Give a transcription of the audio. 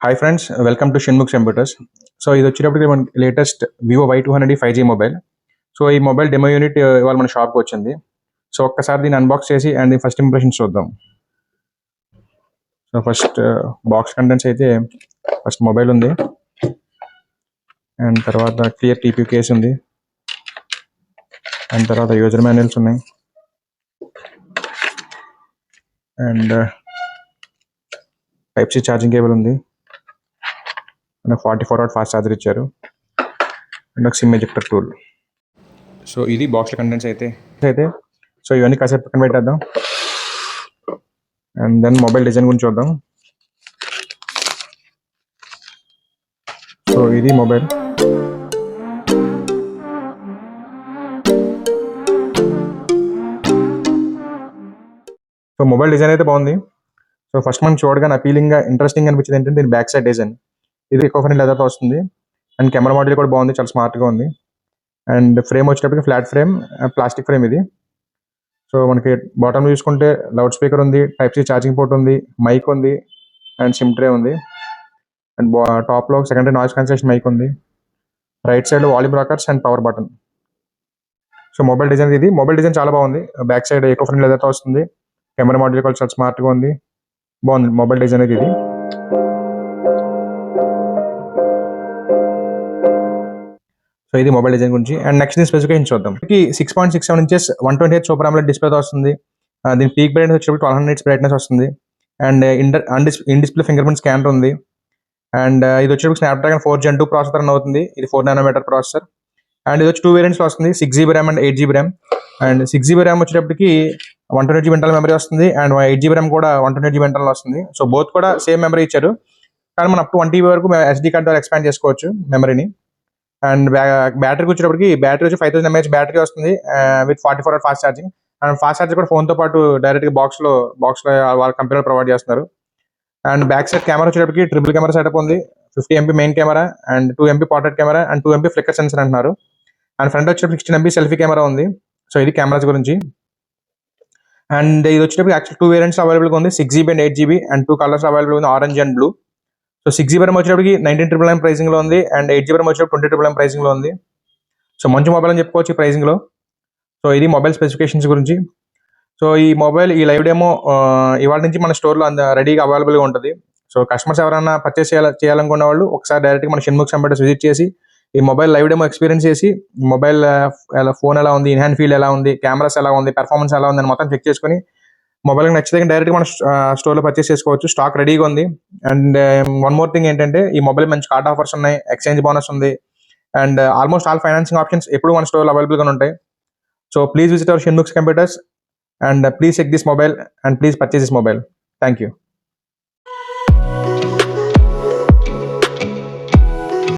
Hi friends, welcome to Shanmukh computers. So ఇది వచ్చేటప్పటికి మన latest Vivo Y200 5G mobile. So ఈ మొబైల్ డెమో యూనిట్ ఇవాళ మన షాప్కి వచ్చింది. సో ఒక్కసారి దీన్ని అన్బాక్స్ చేసి అండ్ దీని ఫస్ట్ ఇంప్రెషన్స్ చూద్దాం. సో ఫస్ట్ బాక్స్ కంటెంట్స్ అయితే ఫస్ట్ మొబైల్ ఉంది, అండ్ తర్వాత క్లియర్ టీపీ కేస్ ఉంది, అండ్ తర్వాత యూజర్ మాన్యువల్స్ ఉన్నాయి, and type C charging cable ఉంది, అండ్ 44W ఫాస్ట్ ఛార్జర్ ఇచ్చారు, అండ్ ఒక సిమ్ ఎజెక్టర్ టూల్. సో ఇది బాక్స్ కంటెంట్స్ అయితే సో ఇవన్నీ కాసేపు పక్కన పెట్టేద్దాం, అండ్ దెన్ మొబైల్ డిజైన్ గురించి చూద్దాం. సో ఇది మొబైల్. సో మొబైల్ డిజైన్ అయితే బాగుంది. సో ఫస్ట్ మనం చూడగానే అపీలింగ్గా ఇంట్రెస్టింగ్ అనిపించింది ఏంటంటే దీని బ్యాక్ సైడ్ డిజైన్. ఇది ఎకో ఫ్రెండ్లీ లెదర్తో వస్తుంది, అండ్ కెమెరా మోడల్ కూడా బాగుంది, చాలా స్మార్ట్గా ఉంది. అండ్ ఫ్రేమ్ వచ్చేటప్పటికి ఫ్లాట్ ఫ్రేమ్, ప్లాస్టిక్ ఫ్రేమ్ ఇది. సో మనకి బాటమ్ చూసుకుంటే లౌడ్ స్పీకర్ ఉంది, టైప్ సి ఛార్జింగ్ పోర్ట్ ఉంది, మైక్ ఉంది, అండ్ సిమ్ ట్రే ఉంది, అండ్ టాప్లో సెకండరీ నాయిస్ క్యాన్సిలేషన్ మైక్ ఉంది. Right side volume rockers and power button. So mobile design ఇది. మొబైల్ డిజైన్ చాలా బాగుంది, బ్యాక్ సైడ్ ఎకో ఫ్రెండ్లీ లెదర్తో వస్తుంది, కెమెరా మోడల్ కూడా చాలా స్మార్ట్గా ఉంది, బాగుంది మొబైల్ డిజైన్ అయితే ఇది. సో ఇది మొబైల్ డిజైన్ గురించి. అండ్ నెక్స్ట్ దీని స్పెసిఫికేషన్ చూద్దాం. 6.67 ఇంచెస్ 128 సూపర్ AMOLED డిస్ప్లేతో వస్తుంది. దీని పీక్ బ్రైట్నెస్ వచ్చేటప్పుడు 1200 nits బ్రైట్నెస్ వస్తుంది, and in display finger print scanner ఉంది. అండ్ ఇది వచ్చేటప్పుడు స్నాప్డ్రాగన్ 4 Gen 2 ప్రాసెసర్ రన్ అవుతుంది, ఇది 4 nm ప్రాసెసర్. అండ్ ఇది వచ్చి 2 వేరియంట్స్లో వస్తుంది, 6GB RAM and 8GB RAM. And 6GB RAM వచ్చేటప్పటికి 128GB ఇంటర్నల్ మెమరీ వస్తుంది, అండ్ 8GB ర్యామ్ కూడా 128GB ఇంటర్నల్ వస్తుంది. సో బోత్ కూడా సేమ్ మెమరీ ఇచ్చారు, కానీ మనం అప్ టు 1 TB వరకు SD కార్డ్ ద్వారా ఎక్స్పాండ్ చేసుకోవచ్చు మెమరీని. అండ్ బ్యాటరీకి వచ్చేటప్పటికి బ్యాటరీ వచ్చి 5000 mAh బ్యాటరీ వస్తుంది with 44W fast charging. And fast charger కూడా ఫోన్తో పాటు డైరెక్ట్గా బాక్స్లో వాళ్ళ కంపెనీలో ప్రొవైడ్ చేస్తున్నారు. అండ్ బ్యాక్ సైడ్ కెమెరా వచ్చేటప్పటికి ట్రిపుల్ కెమెరా సెటప్ ఉంది, 50 MP main camera, and 2 MP portrait camera, and 2 MP flicker sensor అంటున్నారు. అండ్ ఫ్రంట్ వచ్చేటప్పుడు 16 MP సెల్ఫీ కెమెరా ఉంది. సో ఇది కెమెరాస్ గురించి. అండ్ ఇది వచ్చేటప్పుడు యాక్చువల్ 2 వేరియంట్స్ అవైలబుల్గా ఉంది, 6GB and 8GB, and 2 colours available ఉంది, orange and blue. So 6GB RAM వచ్చేటప్పటికి 19,999 ప్రైసింగ్లో ఉంది, అండ్ 8GB ర్యామ్ వచ్చేటప్పుడు 20,999 ప్రైసింగ్లో ఉంది. సో మంచి మొబైల్ అని చెప్పుకోవచ్చు ఈ ప్రైసింగ్లో. సో ఇది మొబైల్ స్పెసిఫికేషన్స్ గురించి. సో ఈ మొబైల్ ఈ లైవ్ డెమో ఇవాళ నుంచి మన స్టోర్లో రెడీగా అవైలబుల్గా ఉంటుంది. సో కస్టమర్స్ ఎవరైనా పర్చేస్ చేయాలనుకున్న వాళ్ళు ఒకసారి డైరెక్ట్గా మన షణ్ముఖ్ కంప్యూటర్స్ విజిట్ చేసి ఈ మొబైల్ లైవ్ డెమో ఎక్స్పీరియన్స్ చేసి మొబైల్ ఫోన్ ఎలా ఉంది, ఇన్హ్యాండ్ ఫీల్ ఎలా ఉంది, కెమెరాస్ ఎలా ఉంది, పెర్ఫార్మెన్స్ ఎలా ఉంది అని మొత్తం చెక్ చేసుకుని మొబైల్ నచ్చితే డైరెక్ట్గా మన స్టోర్లో పర్చేస్ చేసుకోవచ్చు. స్టాక్ రెడీగా ఉంది. అండ్ వన్ మోర్ థింగ్ ఏంటంటే ఈ మొబైల్ మంచి కార్డ్ ఆఫర్స్ ఉన్నాయి, ఎక్స్చేంజ్ బోనస్ ఉంది, and almost all financing options ఎప్పుడు మన స్టోర్లో అవైలబుల్గా ఉంటాయి. So please visit our Shanmukh computers, and please check this mobile and please purchase this mobile. Thank you.